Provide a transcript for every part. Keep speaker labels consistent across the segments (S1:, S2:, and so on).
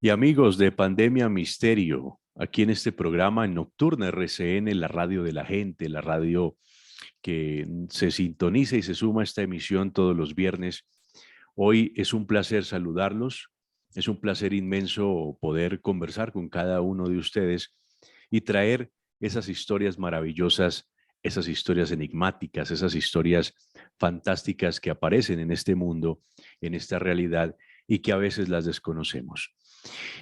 S1: Y amigos de Pandemia Misterio, aquí en este programa en Nocturna RCN, la radio de la gente, la radio que se sintoniza y se suma a esta emisión todos los viernes. Hoy es un placer saludarlos, es un placer inmenso poder conversar con cada uno de ustedes y traer esas historias maravillosas, esas historias enigmáticas, esas historias fantásticas que aparecen en este mundo, en esta realidad y que a veces las desconocemos.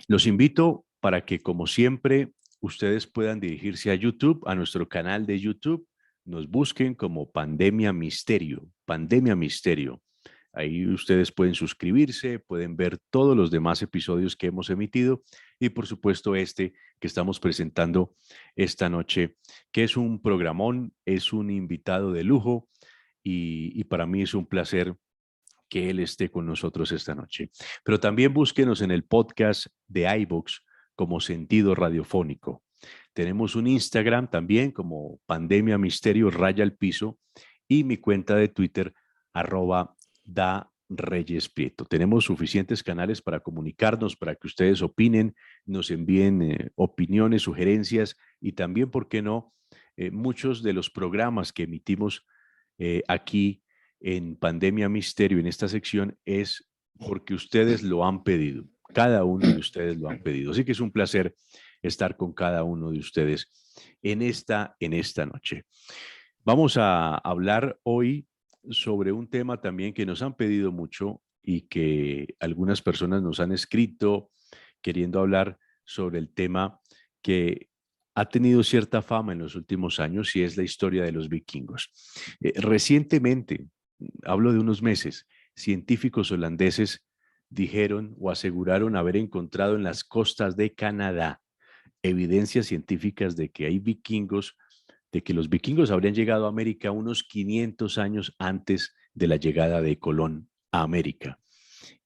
S1: Los invito para que, como siempre, ustedes puedan dirigirse a YouTube, a nuestro canal de YouTube, nos busquen como Pandemia Misterio, Pandemia Misterio. Ahí ustedes pueden suscribirse, pueden ver todos los demás episodios que hemos emitido y por supuesto este que estamos presentando esta noche, que es un programón, es un invitado de lujo y para mí es un placer que él esté con nosotros esta noche. Pero también búsquenos en el podcast de iVoox como Sentido Radiofónico. Tenemos un Instagram también como Pandemia Misterio Raya al Piso y mi cuenta de Twitter @da Reyes Prieto. Tenemos suficientes canales para comunicarnos, para que ustedes opinen, nos envíen opiniones, sugerencias y también, ¿por qué no? Muchos de los programas que emitimos aquí en Pandemia Misterio, en esta sección, es porque ustedes lo han pedido. Cada uno de ustedes lo han pedido. Así que es un placer estar con cada uno de ustedes en esta noche. Vamos a hablar hoy sobre un tema también que nos han pedido mucho y que algunas personas nos han escrito queriendo hablar sobre el tema que ha tenido cierta fama en los últimos años y es la historia de los vikingos. Recientemente, hablo de unos meses, científicos holandeses dijeron o aseguraron haber encontrado en las costas de Canadá evidencias científicas de que hay vikingos, de que los vikingos habrían llegado a América unos 500 años antes de la llegada de Colón a América.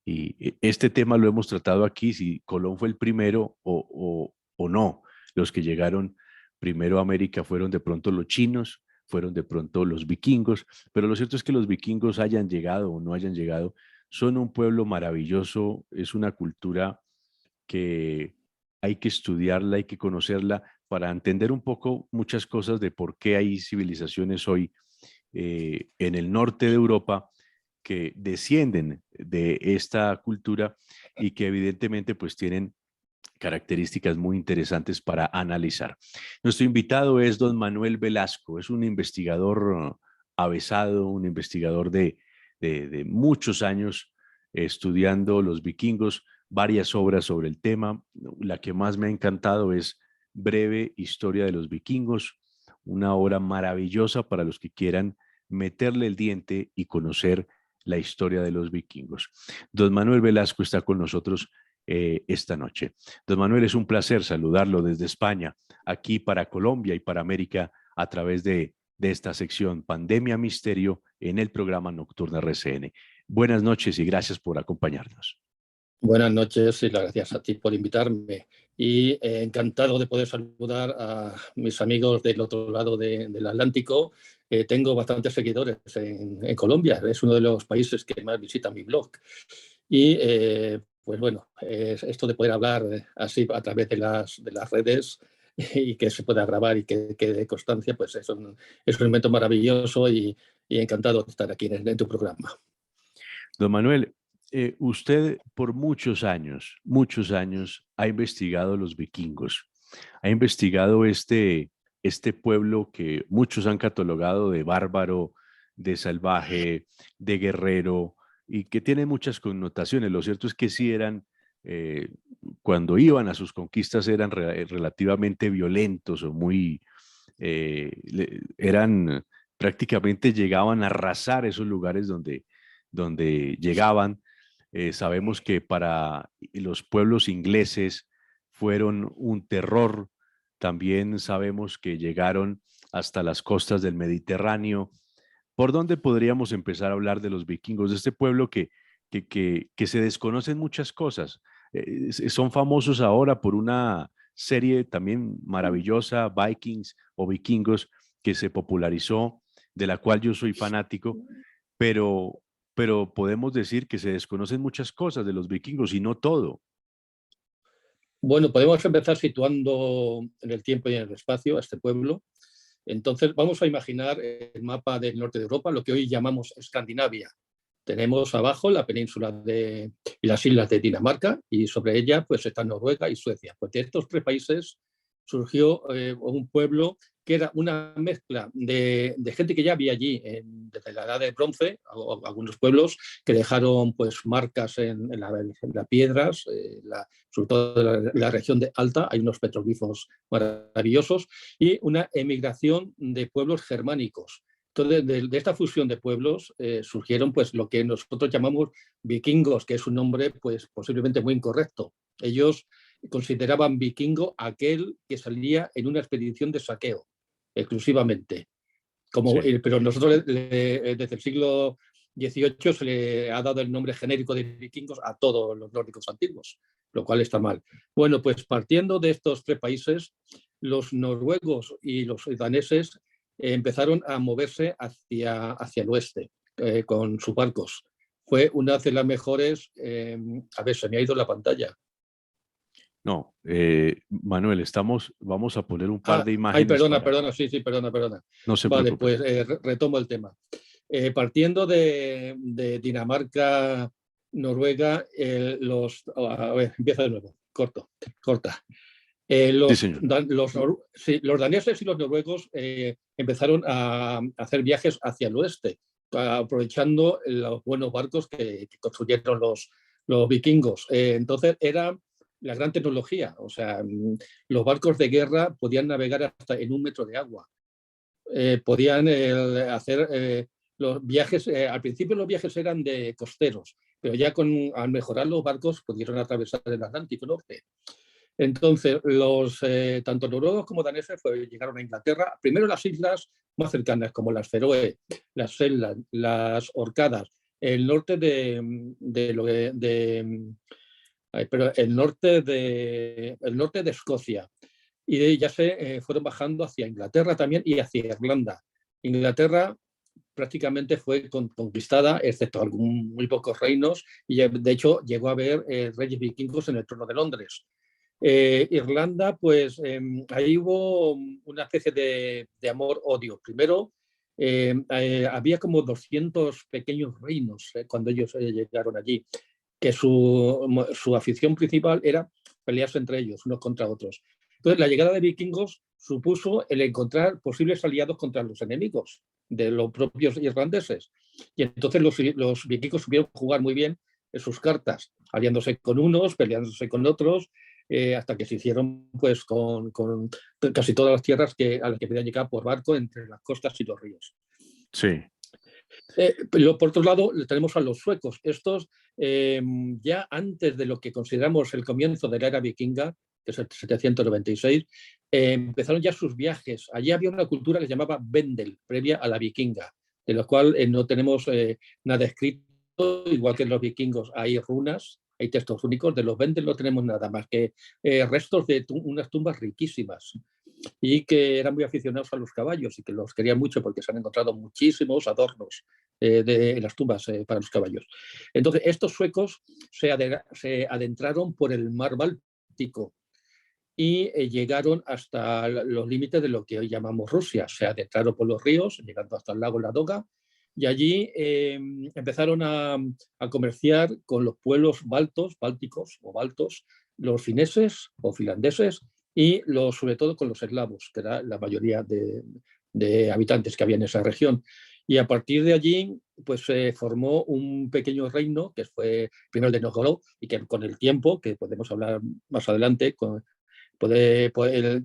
S1: Y este tema lo hemos tratado aquí, si Colón fue el primero o no. Los que llegaron primero a América fueron de pronto los chinos, fueron de pronto los vikingos, pero lo cierto es que los vikingos hayan llegado o no hayan llegado, son un pueblo maravilloso, es una cultura que hay que estudiarla, hay que conocerla para entender un poco muchas cosas de por qué hay civilizaciones hoy en el norte de Europa que descienden de esta cultura y que evidentemente pues tienen características muy interesantes para analizar. Nuestro invitado es don Manuel Velasco, es un investigador avesado, un investigador de muchos años estudiando los vikingos, varias obras sobre el tema. La que más me ha encantado es Breve Historia de los Vikingos, una obra maravillosa para los que quieran meterle el diente y conocer la historia de los vikingos. Don Manuel Velasco está con nosotros esta noche. Don Manuel, es un placer saludarlo desde España, aquí para Colombia y para América a través de esta sección Pandemia Misterio en el programa Nocturna RCN. Buenas noches y gracias por acompañarnos.
S2: Buenas noches y las gracias a ti por invitarme. Y encantado de poder saludar a mis amigos del otro lado del Atlántico. Tengo bastantes seguidores en Colombia, es uno de los países que más visitan mi blog. Y pues bueno, esto de poder hablar así a través de las redes y que se pueda grabar y que quede constancia, pues es un invento maravilloso y encantado de estar aquí en tu programa.
S1: Don Manuel, usted por muchos años ha investigado los vikingos, ha investigado este pueblo que muchos han catalogado de bárbaro, de salvaje, de guerrero y que tiene muchas connotaciones. Lo cierto es que sí eran, eh, cuando iban a sus conquistas eran relativamente violentos o muy, eran prácticamente llegaban a arrasar esos lugares donde llegaban. Sabemos que para los pueblos ingleses fueron un terror. También sabemos que llegaron hasta las costas del Mediterráneo. ¿Por dónde podríamos empezar a hablar de los vikingos, de este pueblo que se desconocen muchas cosas? Son famosos ahora por una serie también maravillosa, Vikings o Vikingos, que se popularizó, de la cual yo soy fanático, pero, pero podemos decir que se desconocen muchas cosas de los vikingos y no todo.
S2: Bueno, podemos empezar situando en el tiempo y en el espacio a este pueblo. Entonces, vamos a imaginar el mapa del norte de Europa, lo que hoy llamamos Escandinavia. Tenemos abajo la península y las islas de Dinamarca, y sobre ella pues está Noruega y Suecia. Pues de estos tres países surgió un pueblo que era una mezcla de gente que ya había allí desde la edad del bronce, algunos pueblos que dejaron pues marcas en las piedras, sobre todo en la región de Alta, hay unos petroglifos maravillosos, y una emigración de pueblos germánicos. Entonces, de esta fusión de pueblos surgieron pues lo que nosotros llamamos vikingos, que es un nombre pues posiblemente muy incorrecto. Ellos consideraban vikingo aquel que salía en una expedición de saqueo, exclusivamente.
S1: Sí.
S2: Pero nosotros desde el siglo XVIII se le ha dado el nombre genérico de vikingos a todos los nórdicos antiguos, lo cual está mal. Bueno, pues partiendo de estos tres países, los noruegos y los daneses empezaron a moverse hacia el oeste con sus barcos. Fue una de las mejores... a ver, se me ha ido la pantalla.
S1: No, Manuel, vamos a poner un par de
S2: Ay,
S1: imágenes
S2: perdona,
S1: para...
S2: perdona, sí, sí, perdona, perdona.
S1: No se
S2: Vale,
S1: preocupe.
S2: pues retomo el tema. Partiendo de Dinamarca, Noruega, a ver, empieza de nuevo, corta.
S1: Sí, señor.
S2: Sí, los daneses y los noruegos empezaron a hacer viajes hacia el oeste, aprovechando los buenos barcos que construyeron los vikingos. Entonces era la gran tecnología, o sea, los barcos de guerra podían navegar hasta en 1 metro de agua. Podían hacer los viajes, al principio los viajes eran de costeros, pero ya al mejorar los barcos pudieron atravesar el Atlántico Norte. Entonces, tanto noruegos como daneses llegaron a Inglaterra, primero las islas más cercanas, como las Feroe, las Shetland, las Orcadas, el norte el norte de Escocia, y de ahí ya se fueron bajando hacia Inglaterra también y hacia Irlanda. Inglaterra prácticamente fue conquistada, excepto muy pocos reinos, y de hecho llegó a haber reyes vikingos en el trono de Londres. Irlanda, pues ahí hubo una especie de amor-odio. Primero, había como 200 pequeños reinos cuando ellos llegaron allí, que su afición principal era pelearse entre ellos, unos contra otros. Entonces, la llegada de vikingos supuso el encontrar posibles aliados contra los enemigos de los propios irlandeses. Y entonces los vikingos supieron jugar muy bien en sus cartas, aliándose con unos, peleándose con otros, hasta que se hicieron pues con casi todas las tierras a las que podían llegar por barco entre las costas y los ríos.
S1: Sí.
S2: Por otro lado, tenemos a los suecos. Estos, ya antes de lo que consideramos el comienzo de la era vikinga, que es el 796, empezaron ya sus viajes. Allí había una cultura que se llamaba Vendel, previa a la vikinga, de la cual no tenemos nada escrito, igual que en los vikingos hay runas, hay textos únicos. De los Vendel no tenemos nada más que restos de unas tumbas riquísimas, y que eran muy aficionados a los caballos y que los querían mucho porque se han encontrado muchísimos adornos en las tumbas para los caballos. Entonces, estos suecos se adentraron por el mar Báltico y llegaron hasta los límites de lo que hoy llamamos Rusia. Se adentraron por los ríos, llegando hasta el lago Ladoga, y allí empezaron a comerciar con los pueblos bálticos o baltos, los fineses o finlandeses, y sobre todo con los eslavos, que era la mayoría de habitantes que había en esa región. Y a partir de allí, pues se formó un pequeño reino, que fue primero el de Novgorod, y que con el tiempo, que podemos hablar más adelante,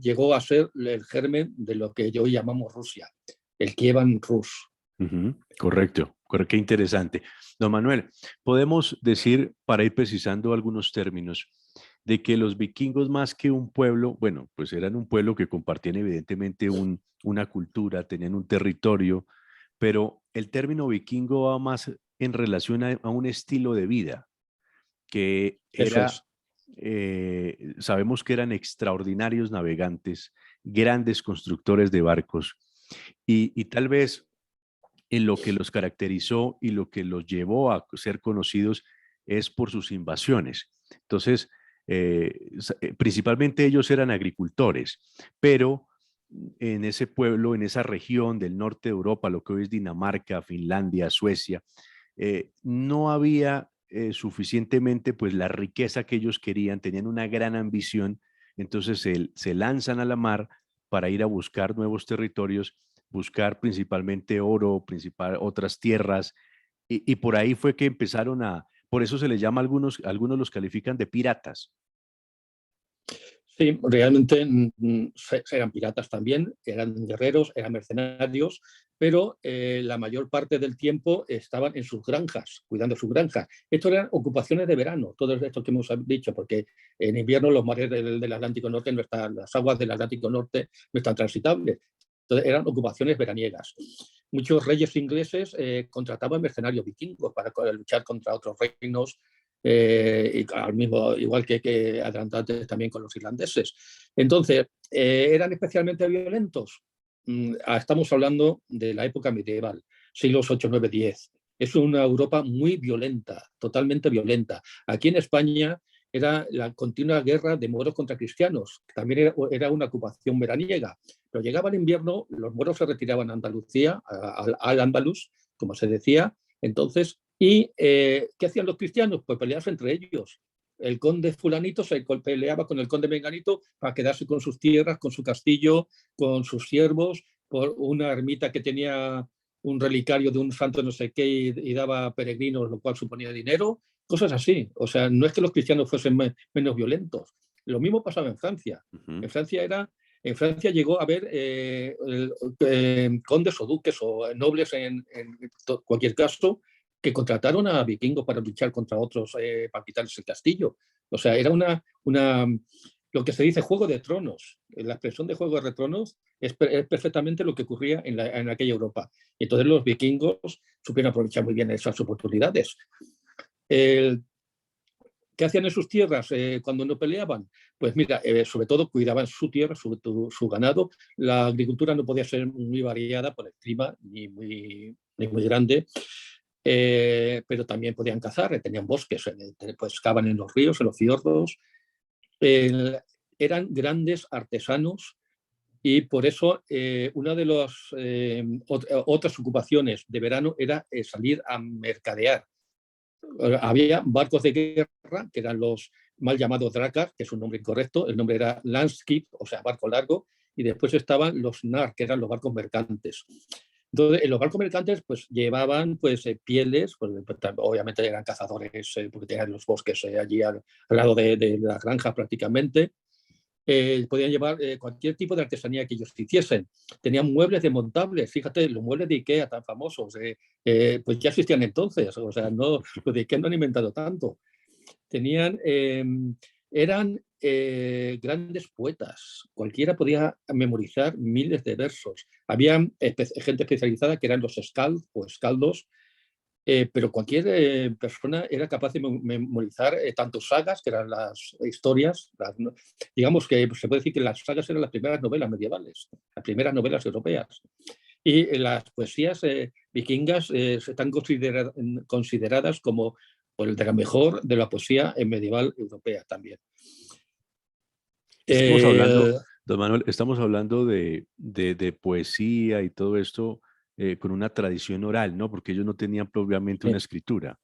S2: llegó a ser el germen de lo que hoy llamamos Rusia, el Kievan Rus.
S1: Correcto, qué interesante. Don Manuel, podemos decir, para ir precisando algunos términos, de que los vikingos más que un pueblo, bueno, pues eran un pueblo que compartían evidentemente una cultura, tenían un territorio, pero el término vikingo va más en relación a un estilo de vida, que
S2: Eso
S1: era,
S2: es.
S1: sabemos que eran extraordinarios navegantes, grandes constructores de barcos, y tal vez en lo que los caracterizó y lo que los llevó a ser conocidos es por sus invasiones. Entonces, Principalmente ellos eran agricultores, pero en ese pueblo, en esa región del norte de Europa, lo que hoy es Dinamarca, Finlandia, Suecia, no había suficientemente pues la riqueza que ellos querían, tenían una gran ambición, entonces se lanzan a la mar para ir a buscar nuevos territorios, buscar principalmente oro, otras tierras, y por ahí fue que empezaron por eso se les llama algunos los califican de piratas.
S2: Sí, realmente eran piratas también, eran guerreros, eran mercenarios, pero la mayor parte del tiempo estaban en sus granjas, cuidando sus granjas. Esto eran ocupaciones de verano, todo esto que hemos dicho, porque en invierno los mares del Atlántico Norte no están, las aguas del Atlántico Norte no están transitables. Entonces eran ocupaciones veraniegas. Muchos reyes ingleses contrataban mercenarios vikingos para luchar contra otros reinos, y al mismo, igual que adelantantes también con los irlandeses. Entonces, ¿eran especialmente violentos? Estamos hablando de la época medieval, siglos 8, 9, 10. Es una Europa muy violenta, totalmente violenta. Aquí en España era la continua guerra de moros contra cristianos, que también era una ocupación veraniega. Pero llegaba el invierno, los moros se retiraban a Andalucía, al Andalus, como se decía, entonces, ¿y qué hacían los cristianos? Pues pelearse entre ellos. El conde fulanito se peleaba con el conde menganito para quedarse con sus tierras, con su castillo, con sus siervos, por una ermita que tenía un relicario de un santo no sé qué y daba peregrinos, lo cual suponía dinero, cosas así. O sea, no es que los cristianos fuesen menos violentos. Lo mismo pasaba en Francia.
S1: Ujú.
S2: En Francia llegó a haber condes o duques o nobles en cualquier caso que contrataron a vikingos para luchar contra otros para quitarles el castillo. O sea, era lo que se dice Juego de Tronos. La expresión de Juego de Tronos es perfectamente lo que ocurría en aquella Europa. Entonces los vikingos supieron aprovechar muy bien esas oportunidades. ¿Qué hacían en sus tierras cuando no peleaban? Pues mira, sobre todo cuidaban su tierra, su ganado. La agricultura no podía ser muy variada por el clima, ni muy grande, pero también podían cazar, tenían bosques, pues cavan en los ríos, en los fiordos. Eran grandes artesanos y por eso una de las otras ocupaciones de verano era salir a mercadear. Había barcos de guerra, que eran los mal llamados drakkar, que es un nombre incorrecto, el nombre era landskip, o sea, barco largo, y después estaban los nar, que eran los barcos mercantes. Entonces, en los barcos mercantes pues llevaban pues pieles, pues, obviamente eran cazadores porque tenían los bosques allí al lado de la granja prácticamente. Podían llevar cualquier tipo de artesanía que ellos hiciesen. Tenían muebles desmontables, fíjate, los muebles de Ikea tan famosos, pues ya existían entonces, o sea, no, los de Ikea no han inventado tanto. Eran grandes poetas, cualquiera podía memorizar miles de versos. Había gente especializada que eran los skald o escaldos, pero cualquier persona era capaz de memorizar tanto sagas, que eran las historias, digamos que se puede decir que las sagas eran las primeras novelas medievales, las primeras novelas europeas. Y las poesías vikingas están consideradas como pues, de la mejor de la poesía medieval europea también.
S1: Estamos hablando, don Manuel, estamos hablando de poesía y todo esto con una tradición oral, ¿no? Porque ellos no tenían propiamente una escritura.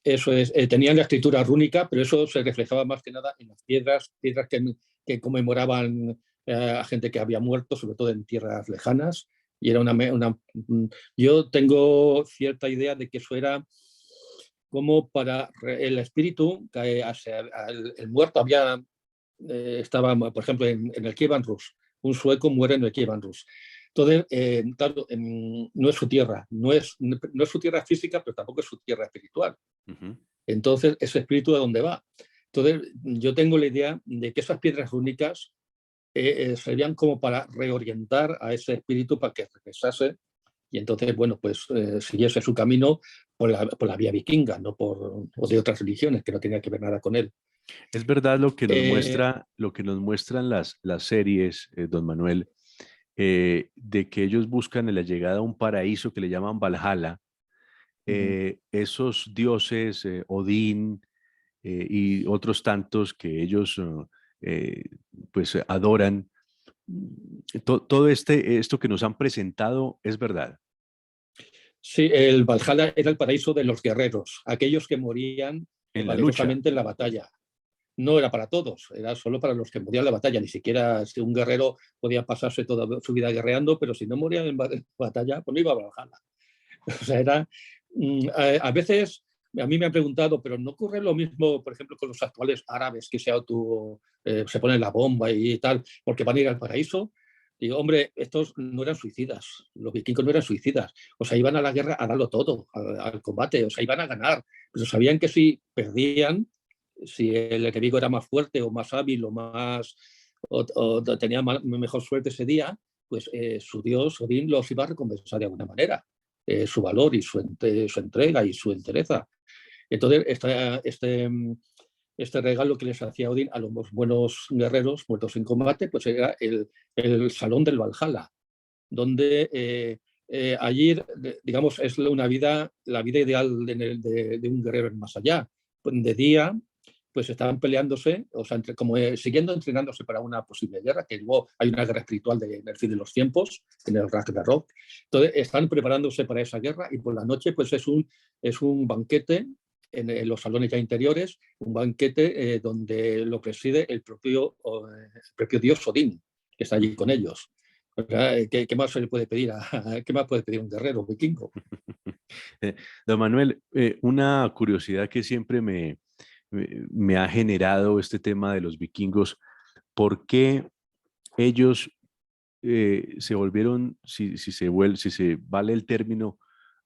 S2: Eso es, tenían la escritura rúnica, pero eso se reflejaba más que nada en las piedras que conmemoraban a gente que había muerto, sobre todo en tierras lejanas. Y era yo tengo cierta idea de que eso era como para el espíritu, que el muerto estaba, por ejemplo, en el Kievan Rus. Un sueco muere en el Kievan Rus. Entonces, claro, no es su tierra, no es su tierra física, pero tampoco es su tierra espiritual.
S1: Ujú.
S2: Entonces, ese espíritu, ¿de dónde va? Entonces, yo tengo la idea de que esas piedras rúnicas serían como para reorientar a ese espíritu para que regresase y entonces, bueno, pues siguiese su camino por la vía vikinga, no o de otras religiones que no tenían que ver nada con él.
S1: Es verdad lo que nos
S2: Eh,
S1: muestra, lo que nos muestran las series, don Manuel, de que ellos buscan en la llegada a un paraíso que le llaman Valhalla. Esos dioses, Odín, y otros tantos que ellos pues adoran. Todo esto que nos han presentado es verdad.
S2: Sí, el Valhalla era el paraíso de los guerreros, aquellos que morían
S1: En la lucha.
S2: valerosamente en la batalla. No era para todos, era solo para los que morían en la batalla. Ni siquiera si un guerrero podía pasarse toda su vida guerreando, pero si no moría en batalla, pues no iba a Valhalla. O sea, era. A veces a mí me han preguntado, pero ¿no ocurre lo mismo, por ejemplo, con los actuales árabes que se ponen la bomba y tal, porque van a ir al paraíso? Digo, hombre, estos no eran suicidas, los vikingos no eran suicidas, o sea, iban a la guerra a darlo todo, al combate, o sea, iban a ganar, pero sabían que si perdían, si el enemigo era más fuerte o más hábil o tenía mejor suerte ese día, pues su dios Odín los iba a recompensar de alguna manera, su valor y su entrega y su entereza. Entonces, este regalo que les hacía Odín a los buenos guerreros muertos en combate, pues era el salón del Valhalla, donde allí, digamos, es la vida ideal de un guerrero en más allá. De día, pues estaban peleándose, o sea, siguiendo entrenándose para una posible guerra, que luego hay una guerra espiritual en el fin de los tiempos, en el Ragnarok. Entonces, están preparándose para esa guerra y por la noche, pues es un banquete en los salones ya interiores, un banquete donde lo preside el propio dios Odín, que está allí con ellos. ¿Qué más se le puede pedir qué más puede pedir un guerrero vikingo?
S1: Don Manuel, una curiosidad que siempre me ha generado este tema de los vikingos, ¿por qué ellos se volvieron, si se vale el término,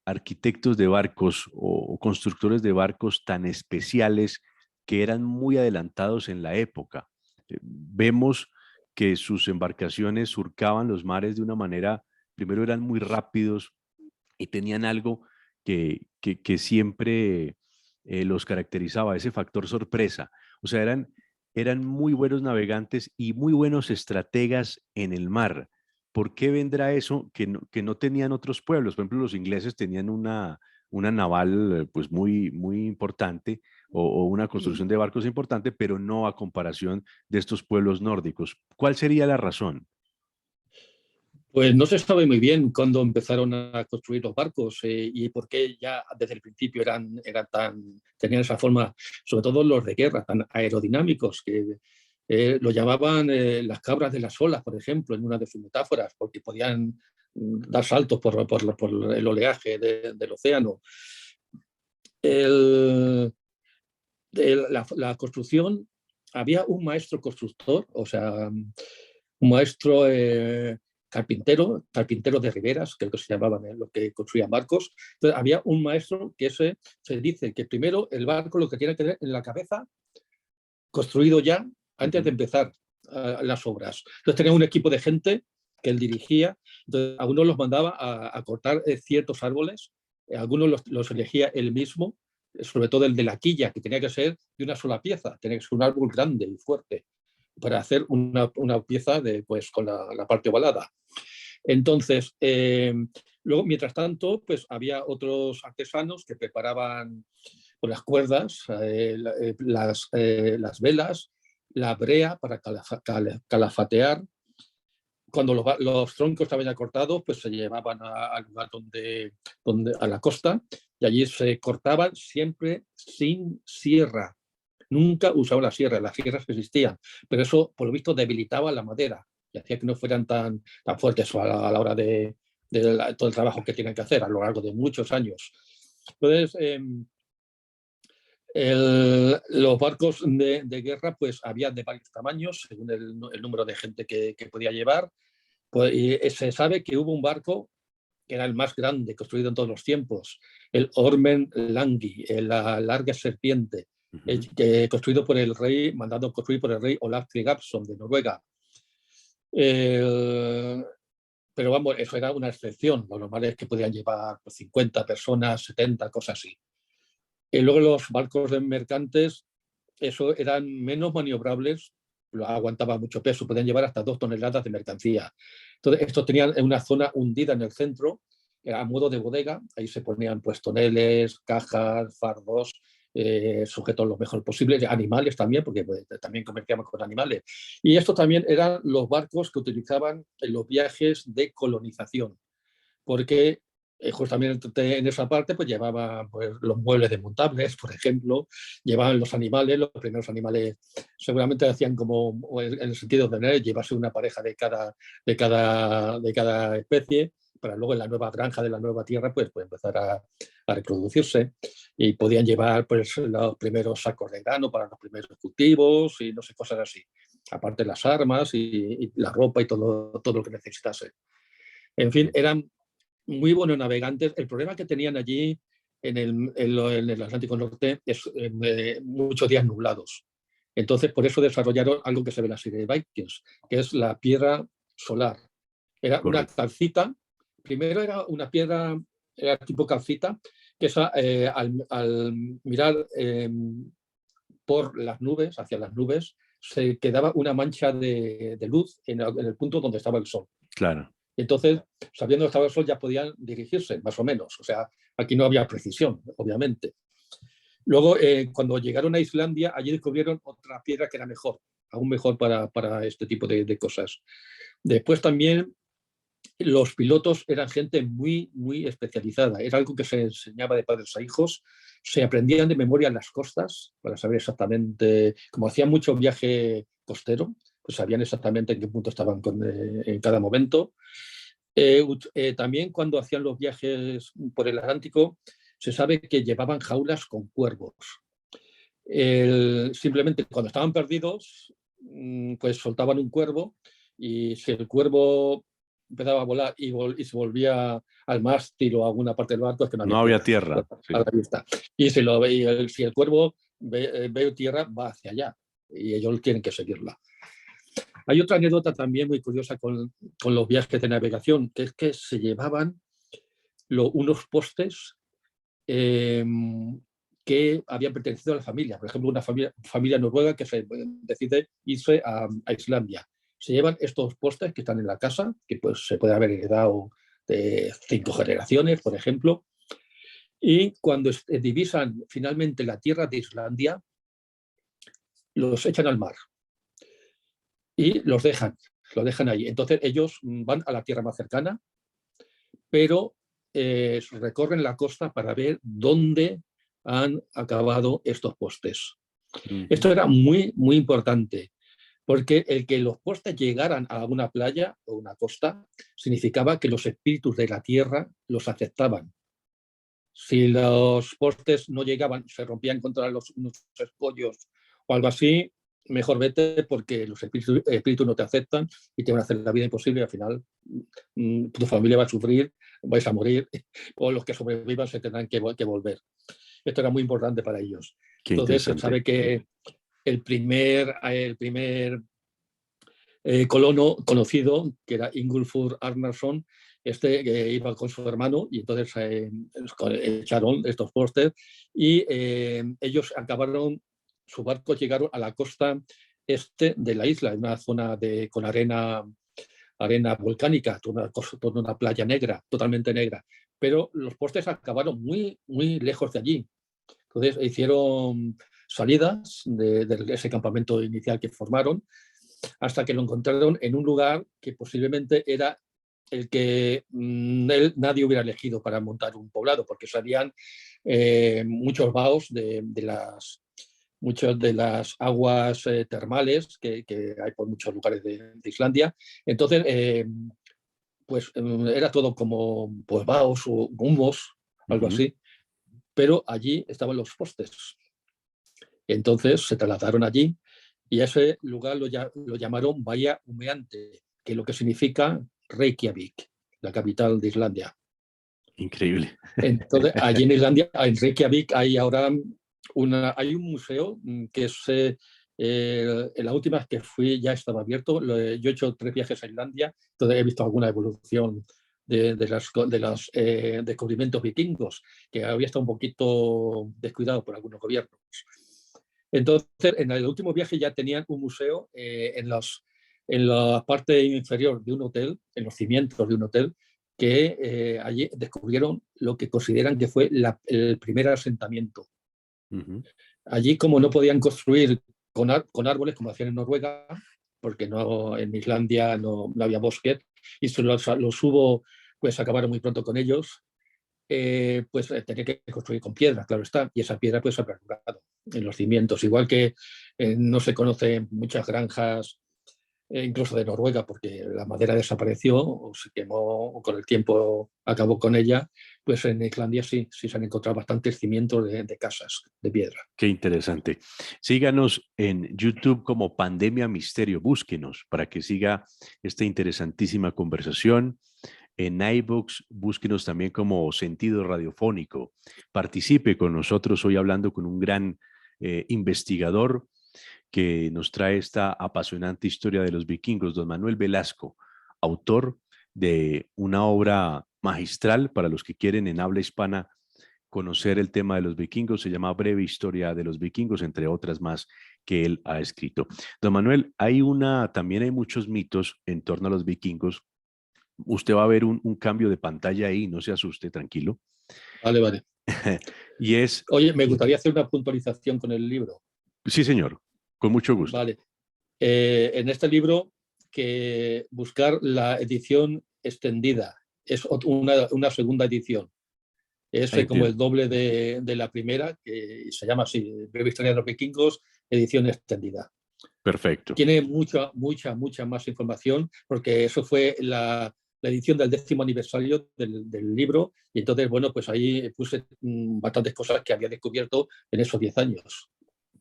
S1: arquitectos de barcos o constructores de barcos tan especiales que eran muy adelantados en la época? Vemos que sus embarcaciones surcaban los mares de una manera, primero eran muy rápidos y tenían algo que siempre los caracterizaba, ese factor sorpresa. O sea, eran muy buenos navegantes y muy buenos estrategas en el mar. ¿Por qué vendrá eso que no tenían otros pueblos? Por ejemplo, los ingleses tenían una naval pues muy importante o una construcción de barcos importante, pero no a comparación de estos pueblos nórdicos. ¿Cuál sería la razón?
S2: Pues no se sabe muy bien cuándo empezaron a construir los barcos y por qué ya desde el principio tenían esa forma, sobre todo los de guerra, tan aerodinámicos, que lo llamaban las cabras de las olas, por ejemplo, en una de sus metáforas, porque podían dar saltos por el oleaje del océano. El, la construcción, había un maestro constructor, o sea, un maestro carpintero de riberas, creo que se llamaban los que construían barcos. Entonces, había un maestro que se dice que primero el barco lo que tiene que tener en la cabeza construido ya antes de
S1: Ujú.
S2: empezar las obras. Entonces tenía un equipo de gente que él dirigía, entonces algunos los mandaba a cortar ciertos árboles, algunos los elegía él mismo, sobre todo el de la quilla, que tenía que ser de una sola pieza, tenía que ser un árbol grande y fuerte para hacer una pieza pues, con la parte ovalada. Entonces, luego, mientras tanto, pues había otros artesanos que preparaban con las cuerdas, las velas, la brea para calafatear. Cuando los troncos estaban ya cortados, pues se llevaban al lugar a la costa, y allí se cortaban siempre sin sierra. Nunca usaban las sierras que existían, pero eso, por lo visto, debilitaba la madera y hacía que no fueran tan fuertes a la hora de todo el trabajo que tienen que hacer a lo largo de muchos años. Entonces, los barcos de guerra pues había de varios tamaños según el número de gente que podía llevar. Pues, y se sabe que hubo un barco que era el más grande construido en todos los tiempos, el Ormen Langi, la larga serpiente,
S1: Ujú.
S2: construido por mandado construir por el rey Olaf Tryggvason de Noruega. Pero vamos, eso era una excepción. Lo normal es que podían llevar 50 personas, 70, cosas así. Y luego los barcos de mercantes, eso eran menos maniobrables, aguantaban mucho peso, podían llevar hasta 2 toneladas de mercancía. Entonces, estos tenían una zona hundida en el centro, a modo de bodega, ahí se ponían pues toneles, cajas, fardos, sujetos lo mejor posible, animales también, porque pues, también comerciamos con animales. Y esto también eran los barcos que utilizaban en los viajes de colonización, porque justamente en esa parte pues llevaban pues, los muebles desmontables, por ejemplo, llevaban los animales, los primeros animales seguramente hacían como, en el sentido de llevarse una pareja de cada especie, para luego en la nueva granja de la nueva tierra pues empezar a reproducirse, y podían llevar pues los primeros sacos de grano para los primeros cultivos y no sé, cosas así, aparte las armas y la ropa y todo lo que necesitase. En fin, eran muy buenos navegantes. El problema que tenían allí en el Atlántico Norte es muchos días nublados. Entonces, por eso desarrollaron algo que se ve en la serie de Vikings, que es la piedra solar. Era una
S1: Correcto.
S2: calcita. Primero era una piedra, era tipo calcita, que esa, al mirar por las nubes, hacia las nubes, se quedaba una mancha de luz en el punto donde estaba el sol.
S1: Claro.
S2: Entonces, sabiendo que estaba el sol, ya podían dirigirse, más o menos. O sea, aquí no había precisión, obviamente. Luego, cuando llegaron a Islandia, allí descubrieron otra piedra que era mejor, aún mejor para este tipo de cosas. Después también los pilotos eran gente muy, muy especializada. Era algo que se enseñaba de padres a hijos. Se aprendían de memoria las costas para saber exactamente, como hacían mucho viaje costero, pues sabían exactamente en qué punto estaban en cada momento. También cuando hacían los viajes por el Atlántico, se sabe que llevaban jaulas con cuervos. Simplemente cuando estaban perdidos, pues soltaban un cuervo, y si el cuervo empezaba a volar y se volvía al mástil o a alguna parte del barco, es que no
S1: No
S2: había
S1: había
S2: tierra
S1: tierra.
S2: a
S1: Sí.
S2: la vista. Y si el cuervo ve tierra, va hacia allá, y ellos tienen que seguirla. Hay otra anécdota también muy curiosa con los viajes de navegación, que es que se llevaban unos postes que habían pertenecido a la familia. Por ejemplo, una familia noruega que se decide irse a Islandia. Se llevan estos postes que están en la casa, que pues, se puede haber heredado de 5 generaciones, por ejemplo, y cuando divisan finalmente la tierra de Islandia, los echan al mar y los dejan ahí. Entonces ellos van a la tierra más cercana, pero recorren la costa para ver dónde han acabado estos postes.
S1: Ujú.
S2: Esto era muy, muy importante, porque el que los postes llegaran a alguna playa o una costa significaba que los espíritus de la tierra los aceptaban. Si los postes no llegaban, se rompían contra unos escollos o algo así, mejor vete, porque los espíritus no te aceptan y te van a hacer la vida imposible, y al final tu familia va a sufrir, vais a morir, o los que sobrevivan se tendrán que volver. Esto era muy importante para ellos.
S1: Qué
S2: Entonces se sabe
S1: interesante.
S2: que el primer colono conocido, que era Ingulfur Arnarsson, iba con su hermano, y entonces echaron estos postes, y ellos acabaron, sus barcos llegaron a la costa este de la isla, en una zona con arena volcánica, toda una playa negra, totalmente negra. Pero los postes acabaron muy, muy lejos de allí. Entonces hicieron salidas de ese campamento inicial que formaron, hasta que lo encontraron en un lugar que posiblemente era el que nadie hubiera elegido para montar un poblado, porque salían muchos vaos muchas de las aguas termales que hay por muchos lugares de Islandia. Entonces, pues era todo como pues, vaos o humos, algo
S1: Ujú.
S2: así, pero allí estaban los postes. Entonces se trasladaron allí, y a ese lugar lo llamaron Bahía Humeante, que lo que significa Reykjavik, la capital de Islandia.
S1: Increíble.
S2: Entonces, allí en Islandia, en Reykjavik, hay ahora hay un museo que es, en la última vez que fui ya estaba abierto. Yo he hecho 3 viajes a Islandia, entonces he visto alguna evolución de los descubrimientos vikingos, que había estado un poquito descuidado por algunos gobiernos. Entonces, en el último viaje ya tenían un museo en la parte inferior de un hotel, en los cimientos de un hotel, que allí descubrieron lo que consideran que fue el primer asentamiento.
S1: Ujú.
S2: Allí, como no podían construir con árboles, como hacían en Noruega, porque no, en Islandia no había bosque, y si los hubo, pues acabaron muy pronto con ellos, pues tenía que construir con piedra, claro está, y esa piedra pues ha perdurado en los cimientos, igual que no se conocen muchas granjas, incluso de Noruega, porque la madera desapareció o se quemó o con el tiempo acabó con ella, pues en Islandia sí se han encontrado bastantes cimientos de casas de piedra.
S1: Qué interesante. Síganos en YouTube como Pandemia Misterio. Búsquenos para que siga esta interesantísima conversación. En iBooks, búsquenos también como Sentido Radiofónico. Participe con nosotros hoy hablando con un gran investigador que nos trae esta apasionante historia de los vikingos, don Manuel Velasco, autor de una obra magistral para los que quieren en habla hispana conocer el tema de los vikingos. Se llama Breve Historia de los Vikingos, entre otras más que él ha escrito. Don Manuel, también hay muchos mitos en torno a los vikingos. Usted va a ver un cambio de pantalla ahí, no se asuste, tranquilo.
S2: Vale, vale.
S1: Y es,
S2: Oye, me gustaría hacer una puntualización con el libro.
S1: sí señor, con mucho gusto.
S2: Vale. En este libro, que buscar la edición extendida, es una segunda edición. Es como el
S1: Entiendo.
S2: doble de la primera, que se llama así, Breve Historia de los Vikingos, edición extendida.
S1: Perfecto.
S2: Tiene mucha más información, porque eso fue la edición del 10º aniversario del libro, y entonces, bueno, pues ahí puse bastantes cosas que había descubierto en esos 10 años.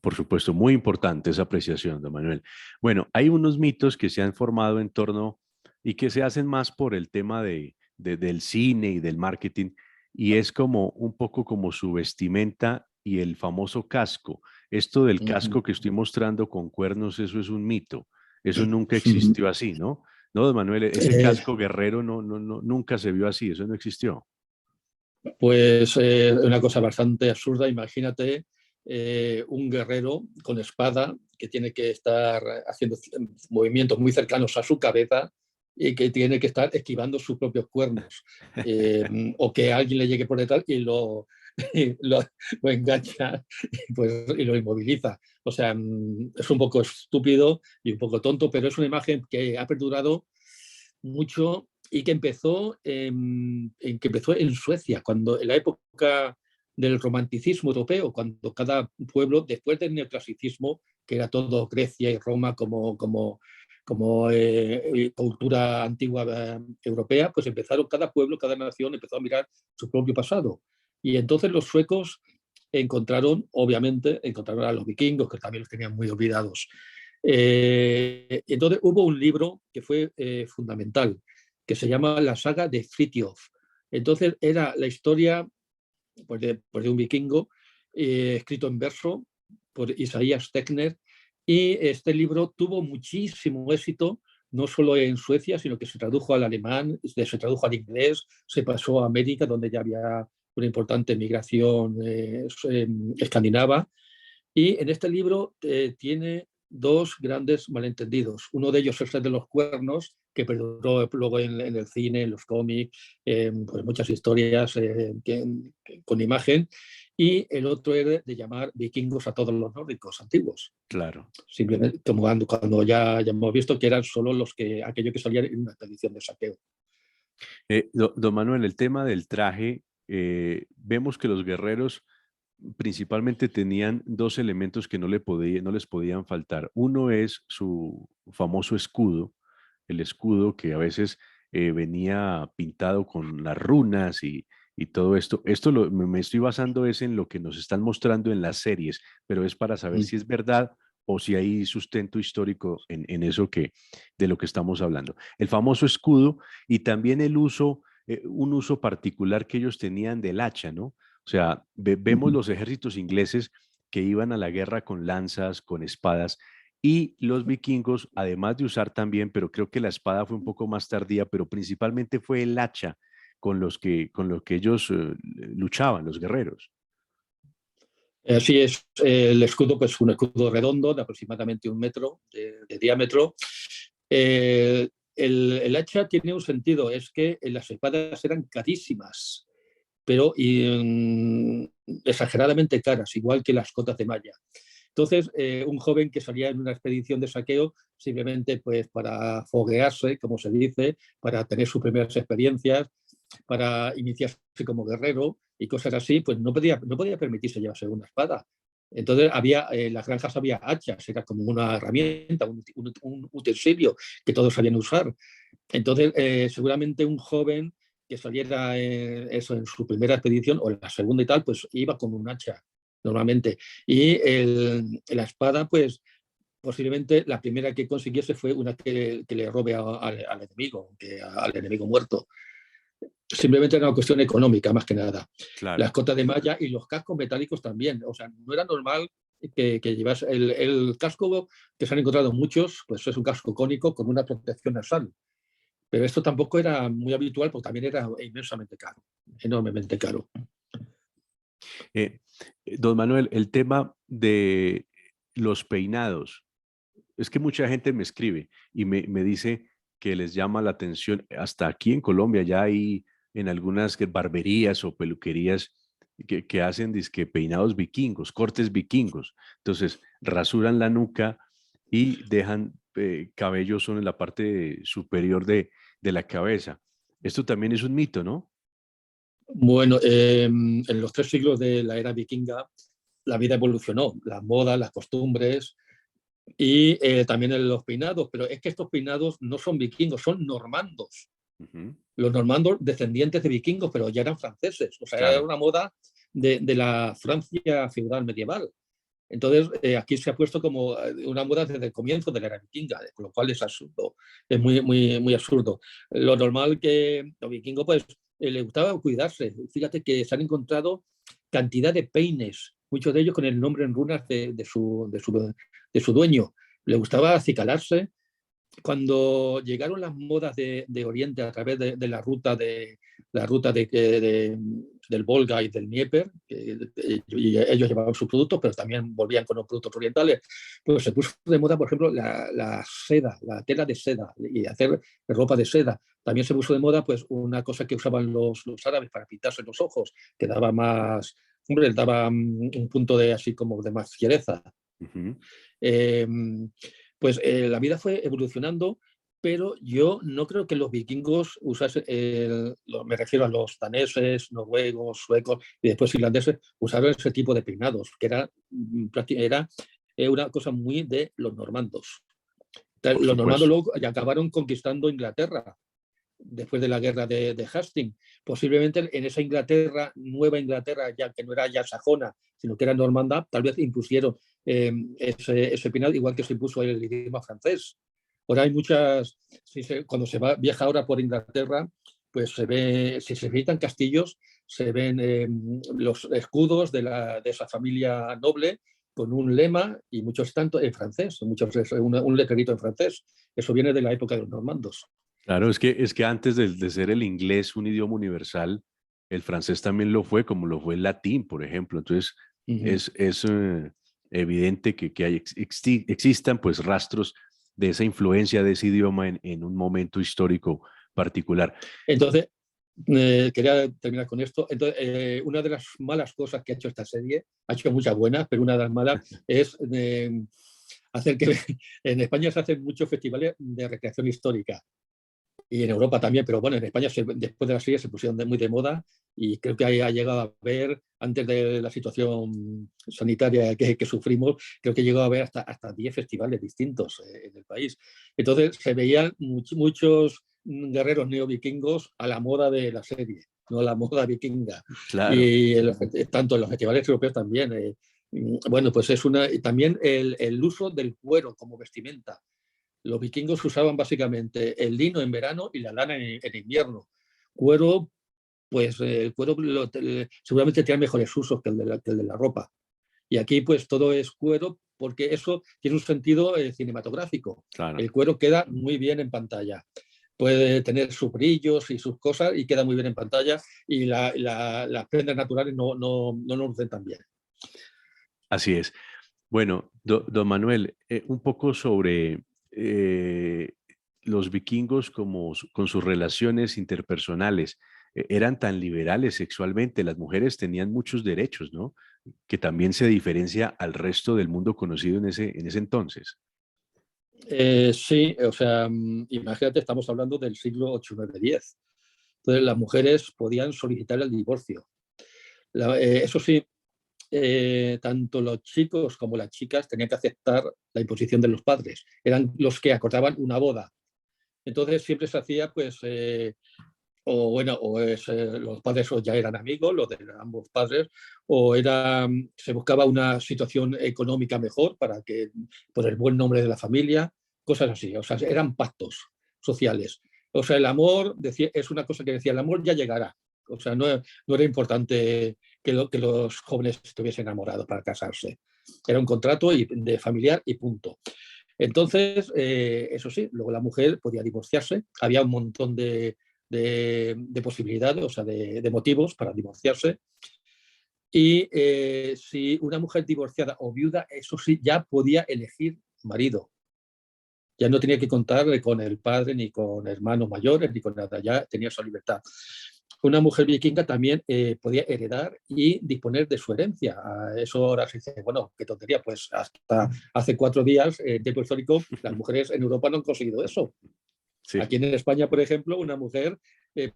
S1: Por supuesto, muy importante esa apreciación, don Manuel. Bueno, hay unos mitos que se han formado en torno y que se hacen más por el tema del cine y del marketing, y es como un poco como su vestimenta y el famoso casco. Esto del casco que estoy mostrando con cuernos, eso es un mito. Eso nunca existió así, ¿no? No, don Manuel, ese
S2: Eh,
S1: casco guerrero nunca se vio así, eso no existió.
S2: Pues una cosa bastante absurda. Imagínate un guerrero con espada que tiene que estar haciendo movimientos muy cercanos a su cabeza y que tiene que estar esquivando sus propios cuernos. O que alguien le llegue por detrás y y lo engancha, pues, y lo inmoviliza. O sea, es un poco estúpido y un poco tonto, pero es una imagen que ha perdurado mucho y que empezó en Suecia, cuando en la época del romanticismo europeo, cuando cada pueblo, después del neoclasicismo, que era todo Grecia y Roma como cultura antigua europea, pues empezaron cada pueblo, cada nación empezó a mirar su propio pasado. Y entonces los suecos encontraron a los vikingos, que también los tenían muy olvidados. Entonces hubo un libro que fue fundamental, que se llama La saga de Fritjof. Entonces era la historia, pues de un vikingo, escrito en verso por Isaías Tegner, y este libro tuvo muchísimo éxito, no solo en Suecia, sino que se tradujo al alemán, se tradujo al inglés, se pasó a América, donde ya había una importante migración escandinava. Y en este libro tiene dos grandes malentendidos. Uno de ellos es el de los cuernos, que perduró luego en el cine, en los cómics, pues muchas historias con imagen. Y el otro es de llamar vikingos a todos los nórdicos antiguos.
S1: Claro.
S2: Simplemente como cuando ya hemos visto que eran solo aquellos que salían en una expedición de saqueo.
S1: Don Manuel, el tema del traje, vemos que los guerreros principalmente tenían dos elementos que no les podían faltar. Uno es su famoso escudo, el escudo que a veces venía pintado con las runas y todo esto. Me estoy basando es en lo que nos están mostrando en las series, pero es para saber si es verdad o si hay sustento histórico en eso de lo que estamos hablando. El famoso escudo y también un uso particular que ellos tenían del hacha, ¿no? O sea, vemos los ejércitos ingleses que iban a la guerra con lanzas, con espadas, y los vikingos, además de usar también, pero creo que la espada fue un poco más tardía, pero principalmente fue el hacha con lo que ellos luchaban, los guerreros.
S2: Así es, el escudo, pues un escudo redondo de aproximadamente 1 metro de diámetro. El hacha tiene un sentido, es que las espadas eran carísimas pero exageradamente caras, igual que las cotas de malla. Entonces, un joven que salía en una expedición de saqueo simplemente pues para foguearse, como se dice, para tener sus primeras experiencias, para iniciarse como guerrero y cosas así, pues no podía permitirse llevarse una espada. Entonces había, en las granjas había hachas, era como una herramienta, un utensilio que todos sabían usar. Entonces, seguramente un joven que saliera eso en su primera expedición o en la segunda y tal, pues iba con un hacha normalmente. Y la espada, pues posiblemente la primera que consiguiese fue una que le robe al enemigo, al enemigo muerto. Simplemente era una cuestión económica, más que nada.
S1: Claro.
S2: Las cotas de malla y los cascos metálicos también. O sea, no era normal que llevas el casco que se han encontrado muchos, pues es un casco cónico con una protección nasal. Pero esto tampoco era muy habitual porque también era inmensamente caro, enormemente caro.
S1: Eh, Don Manuel, el tema de los peinados, es que mucha gente me escribe y me dice que les llama la atención, hasta aquí en Colombia ya hay en algunas barberías o peluquerías que hacen dizque peinados vikingos, cortes vikingos. Entonces, rasuran la nuca y dejan cabello solo en la parte superior de la cabeza. Esto también es un mito, ¿no?
S2: Bueno, en los 3 siglos de la era vikinga, la vida evolucionó, las modas, las costumbres y también en los peinados, pero es que estos peinados no son vikingos, son normandos.
S1: Ujú.
S2: Los normandos descendientes de vikingos, pero ya eran franceses, o sea, era
S1: Claro.
S2: una moda de la Francia feudal medieval. Entonces, aquí se ha puesto como una moda desde el comienzo de la era vikinga, con lo cual es absurdo, es muy absurdo. Lo normal que los vikingos, pues, les gustaba cuidarse. Fíjate que se han encontrado cantidad de peines, muchos de ellos con el nombre en runas de su dueño. Le gustaba acicalarse. Cuando llegaron las modas de Oriente a través de la ruta del Volga y del Dnieper, y ellos llevaban sus productos, pero también volvían con los productos orientales, pues se puso de moda, por ejemplo, la seda, la tela de seda y hacer ropa de seda. También se puso de moda pues una cosa que usaban los árabes para pintarse los ojos, que daba más, hombre, daba un punto de así como de más fiereza.
S1: Ujú.
S2: Eh, pues la vida fue evolucionando, pero yo no creo que los vikingos usasen, me refiero a los daneses, noruegos, suecos y después irlandeses, usaron ese tipo de peinados, que era una cosa muy de los normandos.
S1: Por
S2: Los normandos
S1: supuesto.
S2: luego ya acabaron conquistando Inglaterra después de la guerra de Hastings. Posiblemente en esa Inglaterra, Nueva Inglaterra, ya que no era ya sajona, sino que era normanda, tal vez impusieron ese peinado, igual que se impuso el idioma francés. Ahora hay muchas, cuando viaja ahora por Inglaterra, pues se ve, si se visitan castillos, se ven los escudos de esa familia noble con un lema y muchos tanto en francés, un letrerito en francés. Eso viene de la época de los normandos.
S1: Claro, es que antes de ser el inglés un idioma universal, el francés también lo fue, como lo fue el latín, por ejemplo. Entonces,
S2: Uh -huh.
S1: es evidente que existan pues rastros de esa influencia de ese idioma en un momento histórico particular.
S2: Entonces, quería terminar con esto. Entonces, una de las malas cosas que ha hecho esta serie, ha hecho muchas buenas, pero una de las malas es hacer que en España se hacen muchos festivales de recreación histórica y en Europa también, pero bueno, en España después de la serie se pusieron muy de moda y creo que ha llegado a haber, antes de la situación sanitaria que sufrimos, creo que llegó a haber hasta 10 festivales distintos en el país. Entonces se veían muchos guerreros neovikingos a la moda de la serie, no a la moda vikinga.
S1: Claro,
S2: Y tanto en los festivales europeos también. Bueno, pues es también el uso del cuero como vestimenta. Los vikingos usaban básicamente el lino en verano y la lana en invierno. Cuero, pues el cuero seguramente tiene mejores usos que el de la ropa. Y aquí pues todo es cuero porque eso tiene un sentido cinematográfico.
S1: claro.
S2: El cuero queda muy bien en pantalla. Puede tener sus brillos y sus cosas y queda muy bien en pantalla y las prendas naturales no nos lucen tan bien.
S1: Así es. Bueno, don Manuel, un poco sobre eh, los vikingos como, con sus relaciones interpersonales. eran tan liberales sexualmente, las mujeres tenían muchos derechos, ¿no? Que también se diferencia al resto del mundo conocido en ese entonces.
S2: Sí, o sea, imagínate, estamos hablando del siglo 8, 9, 10. Entonces, las mujeres podían solicitar el divorcio. Eso sí, tanto los chicos como las chicas tenían que aceptar la imposición de los padres. Eran los que acordaban una boda. Entonces, siempre se hacía, pues, o bueno, los padres o ya eran amigos, los de ambos padres, o se buscaba una situación económica mejor para que, por el buen nombre de la familia, cosas así. O sea, eran pactos sociales. O sea, el amor, es una cosa que decía, el amor ya llegará. O sea, no era importante que los jóvenes estuviesen enamorados para casarse. Era un contrato de familiar y punto. Entonces, eso sí, luego la mujer podía divorciarse. Había un montón de posibilidades, o sea, de motivos para divorciarse. Y si una mujer divorciada o viuda, eso sí, ya podía elegir marido. Ya no tenía que contar con el padre, ni con hermanos mayores, ni con nada. Ya tenía esa libertad. Una mujer vikinga también podía heredar y disponer de su herencia. Eso ahora se dice, bueno, qué tontería, pues hasta hace 4 días, en tiempo histórico, las mujeres en Europa no han conseguido eso.
S1: Sí.
S2: Aquí en España, por ejemplo, una mujer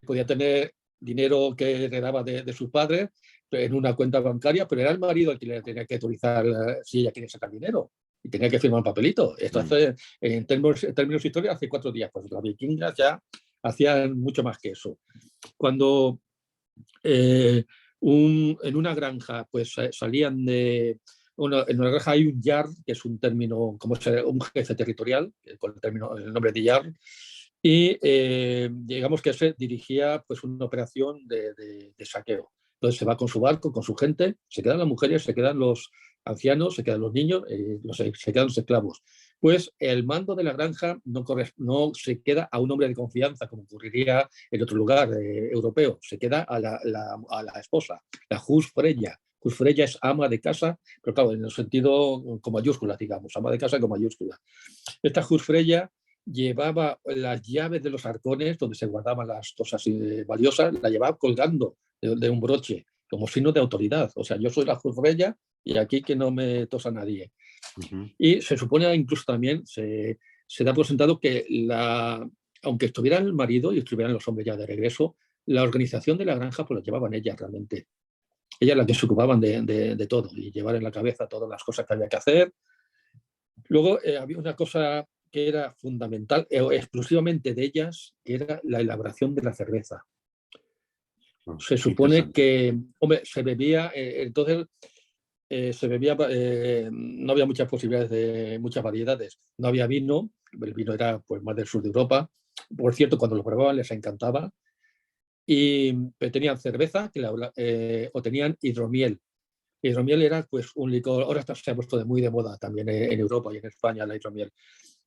S2: podía tener dinero que heredaba de sus padres en una cuenta bancaria, pero era el marido el que le tenía que autorizar si ella quiere sacar dinero y tenía que firmar un papelito. Esto hace, en términos históricos, hace 4 días. Pues las vikingas ya hacían mucho más que eso. Cuando en una granja pues salían de... Bueno, en una granja hay un yard, que es un término, como un jefe territorial, con el nombre de yard, y digamos que se dirigía pues una operación de saqueo. Entonces se va con su barco, con su gente, se quedan las mujeres, se quedan los ancianos, se quedan los niños, se quedan los esclavos. Pues el mando de la granja no se queda a un hombre de confianza, como ocurriría en otro lugar europeo, se queda a la esposa, la Husfreya. Husfreya es ama de casa, pero claro, en el sentido con mayúscula, digamos, ama de casa con mayúscula. Esta Husfreya llevaba las llaves de los arcones donde se guardaban las cosas valiosas, la llevaba colgando de un broche, como signo de autoridad. O sea, yo soy la Husfreya y aquí que no me tosa nadie. Y se supone incluso también, se da por sentado que aunque estuviera el marido y estuvieran los hombres ya de regreso, la organización de la granja pues lo llevaban ellas realmente. Ellas las que se ocupaban de todo y llevar en la cabeza todas las cosas que había que hacer. Luego había una cosa que era fundamental, exclusivamente de ellas, que era la elaboración de la cerveza. Se
S1: Qué
S2: supone
S1: interesante.
S2: que, hombre, se bebía, entonces no había muchas posibilidades de muchas variedades. No había vino, el vino era pues más del sur de Europa. Por cierto, cuando lo probaban les encantaba. Y tenían cerveza o tenían hidromiel. Hidromiel era pues un licor, ahora se ha puesto muy de moda también en Europa y en España la hidromiel.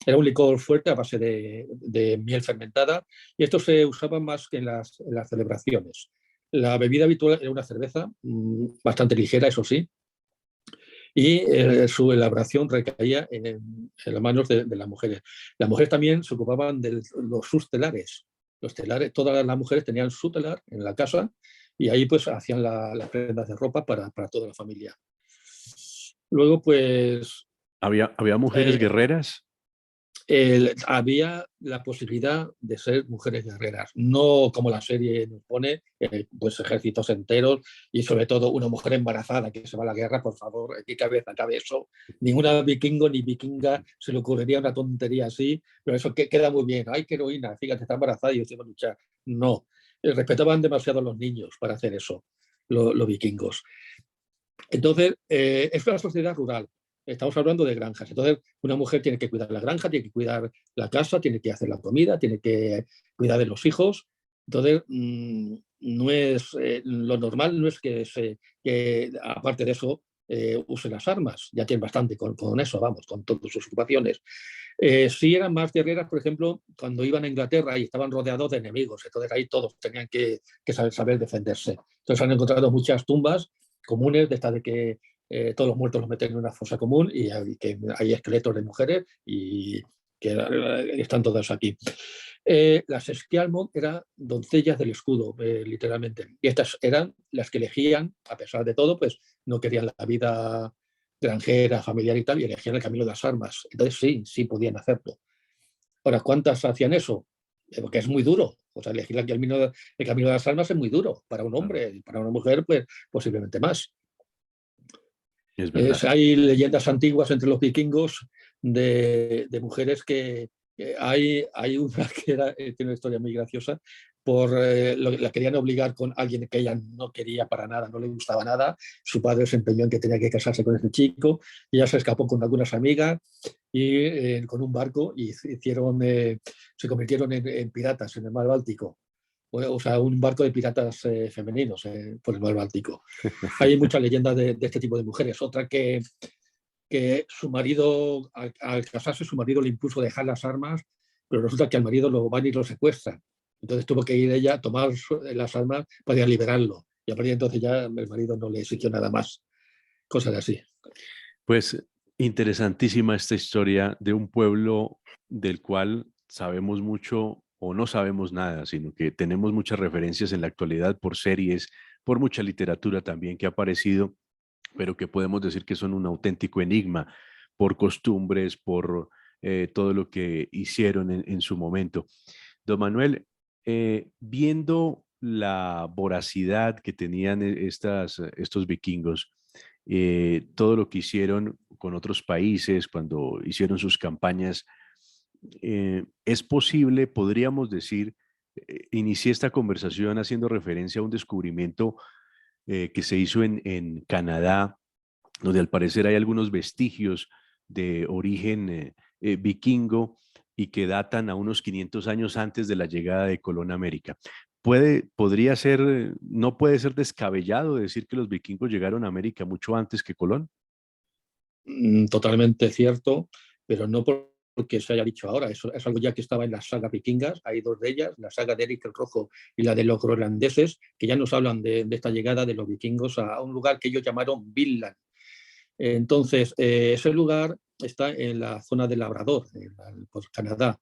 S2: Era un licor fuerte a base de miel fermentada y esto se usaba más que en las celebraciones. La bebida habitual era una cerveza bastante ligera, eso sí, y su elaboración recaía en las manos de las mujeres. Las mujeres también se ocupaban de sus telares. Los telares, todas las mujeres tenían su telar en la casa y ahí pues hacían las prendas de ropa para toda la familia. Luego pues
S1: ¿Había mujeres
S2: eh,
S1: guerreras?
S2: había la posibilidad de ser mujeres guerreras, no como la serie nos pone, pues ejércitos enteros y sobre todo una mujer embarazada que se va a la guerra, por favor, ¿qué cabeza cabe eso? Ninguna vikingo ni vikinga se le ocurriría una tontería así, pero eso queda muy bien. ¡Ay, qué heroína! Fíjate, está embarazada y yo tengo que luchar. No, respetaban demasiado a los niños para hacer eso, los vikingos. Entonces, es una sociedad rural. Estamos hablando de granjas. Entonces, una mujer tiene que cuidar la granja, tiene que cuidar la casa, tiene que hacer la comida, tiene que cuidar de los hijos. Entonces, no es lo normal no es que aparte de eso, use las armas. Ya tiene bastante con eso, vamos, con todas sus ocupaciones. Sí eran más guerreras, por ejemplo, cuando iban a Inglaterra y estaban rodeados de enemigos. Entonces, ahí todos tenían que saber defenderse. Entonces, han encontrado muchas tumbas comunes, de esta de que todos los muertos los meten en una fosa común y que hay esqueletos de mujeres y que están todas aquí. Las Esquialmon eran doncellas del escudo, literalmente. Y estas eran las que elegían, a pesar de todo, pues no querían la vida granjera, familiar y tal, y elegían el camino de las armas. Entonces sí, sí podían hacerlo. Ahora, ¿cuántas hacían eso? Porque es muy duro. O sea, elegir el camino de las armas es muy duro para un
S1: Claro,
S2: hombre y para una mujer, pues posiblemente más.
S1: es verdad.
S2: Hay leyendas antiguas entre los vikingos de mujeres hay una que tiene una historia muy graciosa, la querían obligar con alguien que ella no quería para nada, no le gustaba nada. Su padre se empeñó en que tenía que casarse con ese chico y ella se escapó con algunas amigas y con un barco y se convirtieron en piratas en el mar Báltico. O sea, un barco de piratas femeninos por el mar Báltico. Hay muchas leyendas de este tipo de mujeres. Otra que su marido, al casarse, su marido le impuso dejar las armas, pero resulta que al marido lo van y lo secuestran. Entonces tuvo que ir ella a tomar las armas para liberarlo. Y a partir de entonces ya el marido no le exigió nada más. Cosas así.
S1: Pues interesantísima esta historia de un pueblo del cual sabemos mucho o no sabemos nada, sino que tenemos muchas referencias en la actualidad por series, por mucha literatura también que ha aparecido, pero que podemos decir que son un auténtico enigma por costumbres, por todo lo que hicieron en su momento. Don Manuel, viendo la voracidad que tenían estos vikingos, todo lo que hicieron con otros países cuando hicieron sus campañas, es posible, podríamos decir, inicié esta conversación haciendo referencia a un descubrimiento que se hizo en Canadá, donde al parecer hay algunos vestigios de origen vikingo y que datan a unos 500 años antes de la llegada de Colón a América. Podría ser, no puede ser descabellado decir que los vikingos llegaron a América mucho antes que Colón.
S2: Totalmente cierto, pero no porque se haya dicho ahora. Eso es algo ya que estaba en las sagas vikingas. Hay dos de ellas, la saga de Eric el Rojo y la de los groenlandeses, que ya nos hablan de esta llegada de los vikingos a un lugar que ellos llamaron Vinland. Entonces, ese lugar está en la zona de Labrador, por Canadá,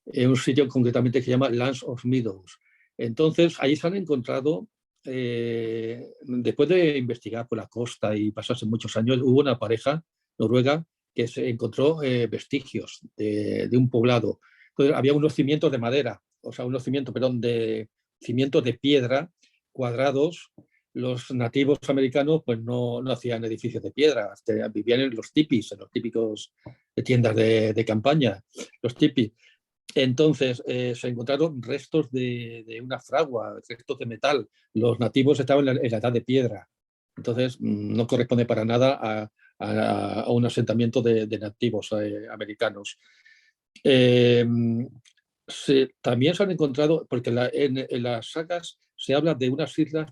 S2: en un sitio concretamente que se llama Lands of Meadows. Entonces, ahí se han encontrado, después de investigar por la costa y pasarse muchos años, hubo una pareja noruega que se encontró vestigios de un poblado. Entonces, había unos cimientos de madera, o sea, unos cimientos, perdón, de cimientos de piedra cuadrados. Los nativos americanos pues no hacían edificios de piedra, vivían en los tipis, en los típicos tiendas de campaña, los tipis. Entonces se encontraron restos de una fragua, restos de metal. Los nativos estaban en la edad de piedra. Entonces no corresponde para nada a un asentamiento de nativos americanos. Eh, También se han encontrado, porque en las sagas se habla de unas islas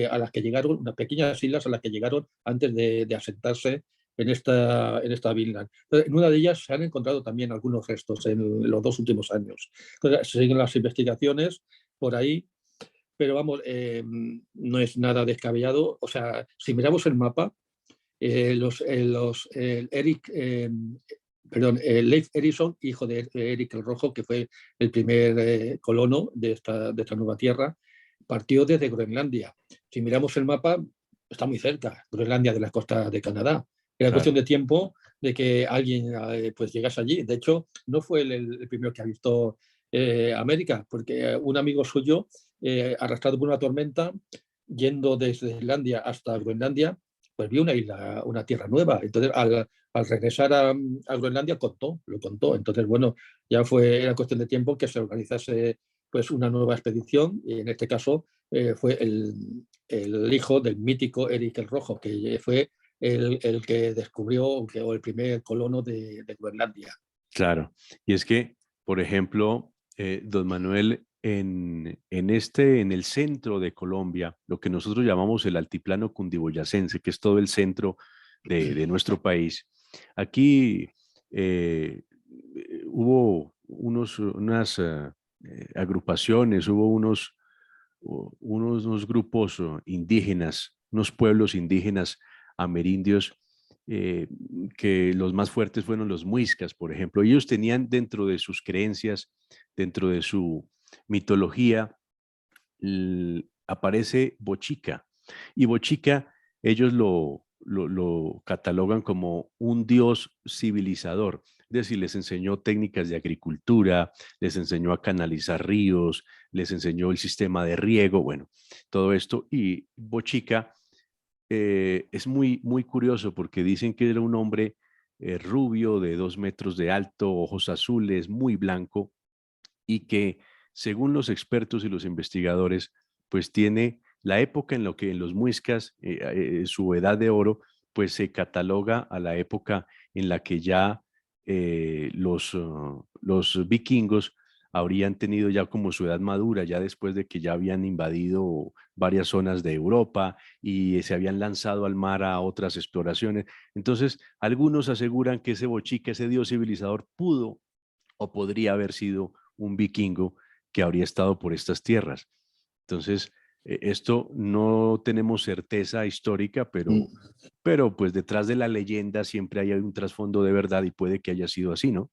S2: a las que llegaron, unas pequeñas islas a las que llegaron antes de asentarse en esta Vinland. Entonces, en una de ellas se han encontrado también algunos restos en los 2 últimos años. Entonces, se siguen las investigaciones por ahí, pero vamos, no es nada descabellado. O sea, si miramos el mapa, Leif Erikson, hijo de Eric el Rojo, que fue el primer colono de esta nueva tierra, partió desde Groenlandia. Si miramos el mapa, está muy cerca, Groenlandia de la costa de Canadá. Era cuestión
S1: Claro,
S2: de tiempo de que alguien pues llegase allí. De hecho, no fue el primero que ha visto América, porque un amigo suyo, arrastrado por una tormenta, yendo desde Islandia hasta Groenlandia, pues vio una isla, una tierra nueva. Entonces, al regresar a Groenlandia, lo contó. Entonces, bueno, era cuestión de tiempo que se organizase pues una nueva expedición, y en este caso fue el hijo del mítico Eric el Rojo, que fue el que descubrió o el primer colono de Groenlandia.
S1: claro. Y es que, por ejemplo, don Manuel, en el centro de Colombia, lo que nosotros llamamos el altiplano cundiboyacense, que es todo el centro de nuestro país, aquí hubo unas agrupaciones, hubo unos grupos indígenas, unos pueblos indígenas amerindios eh, que los más fuertes fueron los muiscas, por ejemplo. Ellos tenían dentro de sus creencias, dentro de su mitología, aparece Bochica. Y Bochica, ellos lo catalogan como un dios civilizador. Es decir, les enseñó técnicas de agricultura, les enseñó a canalizar ríos, les enseñó el sistema de riego, bueno, todo esto. Y Bochica es muy curioso porque dicen que era un hombre rubio de 2 metros de alto, ojos azules, muy blanco, y que según los expertos y los investigadores, pues tiene la época en lo que en los muiscas, su edad de oro, pues se cataloga a la época en la que ya los vikingos habrían tenido ya como su edad madura, ya después de que ya habían invadido varias zonas de Europa y se habían lanzado al mar a otras exploraciones. Entonces, algunos aseguran que ese Bochica, ese dios civilizador, pudo o podría haber sido un vikingo que habría estado por estas tierras. Entonces, esto no tenemos certeza histórica, pero pues detrás de la leyenda siempre hay un trasfondo de verdad y puede que haya sido así, ¿no?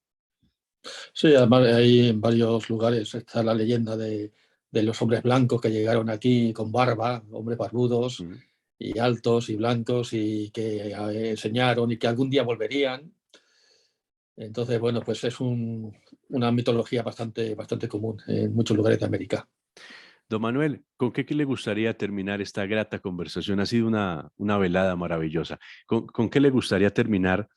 S2: Sí, además hay en varios lugares está la leyenda de los hombres blancos que llegaron aquí con barba, hombres barbudos
S1: Mm.
S2: y altos y blancos y que enseñaron y que algún día volverían. Entonces, bueno, pues es una mitología bastante común en muchos lugares de América.
S1: Don Manuel, ¿con qué le gustaría terminar esta grata conversación? Ha sido una velada maravillosa. ¿Con qué le gustaría terminar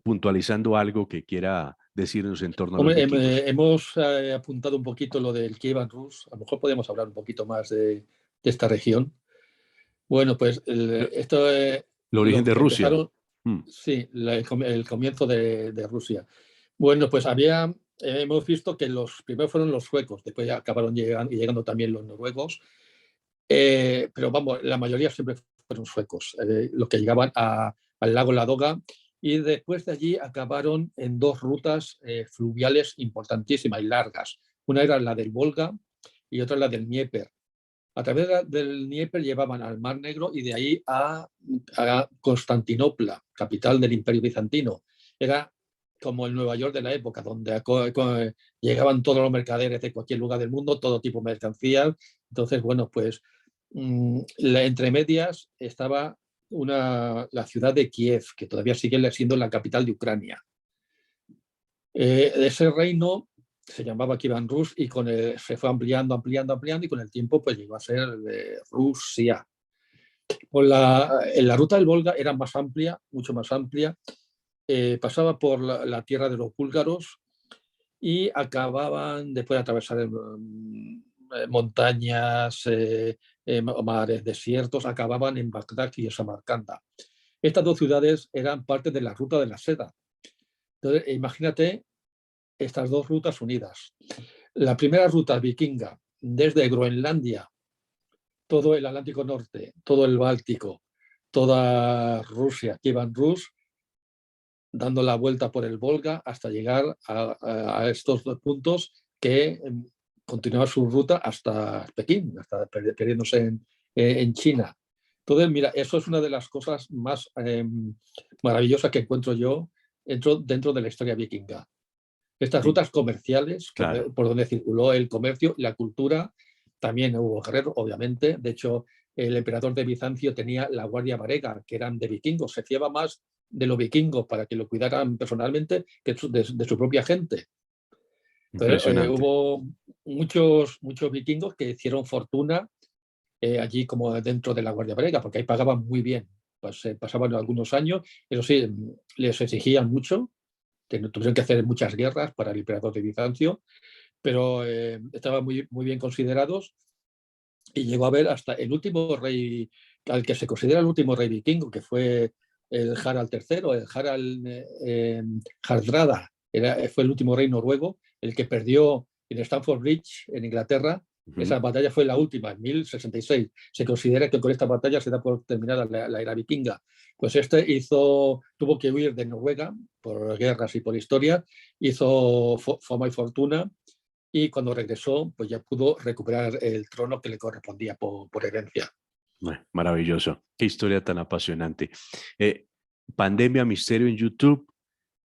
S1: puntualizando algo que quiera decirnos en torno a los
S2: Hombre,
S1: vikingos?
S2: hemos apuntado un poquito lo del Kievan Rus. A lo mejor podemos hablar un poquito más de esta región. Bueno, pues
S1: El
S2: esto
S1: origen de Rusia.
S2: empezaron,
S1: Mm.
S2: sí, el comienzo de Rusia. Bueno, pues hemos visto que los primeros fueron los suecos, después ya acabaron llegando también los noruegos, pero vamos, la mayoría siempre fueron suecos, los que llegaban al lago Ladoga, y después de allí acabaron en dos rutas fluviales importantísimas y largas. Una era la del Volga y otra la del Dnieper. A través del Dnieper llevaban al Mar Negro y de ahí a Constantinopla, capital del Imperio Bizantino. Era como el Nueva York de la época, donde llegaban todos los mercaderes de cualquier lugar del mundo, todo tipo de mercancías. Entonces, bueno, pues entre medias estaba la ciudad de Kiev, que todavía sigue siendo la capital de Ucrania. Ese reino se llamaba Kievan Rus y se fue ampliando y con el tiempo pues llegó a ser Rusia. En la ruta del Volga era más amplia, mucho más amplia, pasaba por la tierra de los búlgaros y acababan, después de atravesar montañas, mares, desiertos, acababan en Bagdad y en Samarcanda. Estas dos ciudades eran parte de la ruta de la seda. Entonces, imagínate estas dos rutas unidas. La primera ruta vikinga desde Groenlandia, todo el Atlántico Norte, todo el Báltico, toda Rusia, Kievan Rus, dando la vuelta por el Volga hasta llegar a estos dos puntos que continúa su ruta hasta Pekín, hasta perdiéndose en China. Entonces, mira, eso es una de las cosas más maravillosas que encuentro yo dentro de la historia vikinga. Estas
S1: Sí,
S2: rutas comerciales,
S1: claro.
S2: por donde circuló el comercio y la cultura, también hubo guerreros, obviamente. De hecho, el emperador de Bizancio tenía la guardia varega, que eran de vikingos. Se fiaba más de los vikingos para que lo cuidaran personalmente que de su propia gente. Entonces,
S1: Impresionante.
S2: hubo muchos vikingos que hicieron fortuna allí como dentro de la guardia varega, porque ahí pagaban muy bien. Pues, pasaban algunos años, eso sí, les exigían mucho, tuvieron que hacer muchas guerras para el emperador de Bizancio, pero estaban muy bien considerados y llegó a haber hasta el último rey, al que se considera el último rey vikingo, que fue el Harald III, el Harald Hardrada, fue el último rey noruego, el que perdió en Stamford Bridge, en Inglaterra.
S1: Ujú.
S2: Esa batalla fue la última, en 1066. Se considera que con esta batalla se da por terminada la era vikinga. Pues tuvo que huir de Noruega por guerras y por historia, hizo fama y fortuna, y cuando regresó, pues ya pudo recuperar el trono que le correspondía por herencia.
S1: Bueno, maravilloso. Qué historia tan apasionante. Eh, Pandemia Misterio en YouTube,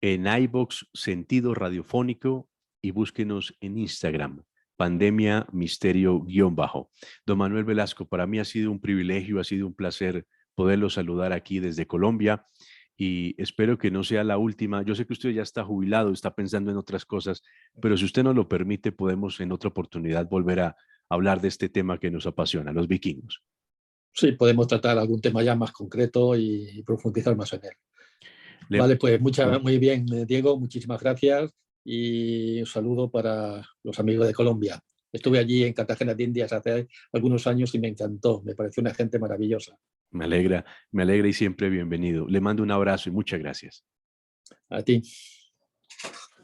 S1: en iVoox Sentido Radiofónico y búsquenos en Instagram, Pandemia Misterio _bajo. Don Manuel Velasco, para mí ha sido un privilegio, ha sido un placer poderlo saludar aquí desde Colombia y espero que no sea la última. Yo sé que usted ya está jubilado, está pensando en otras cosas, pero si usted nos lo permite, podemos en otra oportunidad volver a hablar de este tema que nos apasiona, los vikingos.
S2: Sí, podemos tratar algún tema ya más concreto y profundizar más en él.
S1: Le,
S2: Vale, pues muy bien, Diego, muchísimas gracias y un saludo para los amigos de Colombia. Estuve allí en Cartagena de Indias hace algunos años y me encantó, me pareció una gente maravillosa.
S1: me alegra y siempre bienvenido. Le mando un abrazo y muchas gracias.
S2: A ti.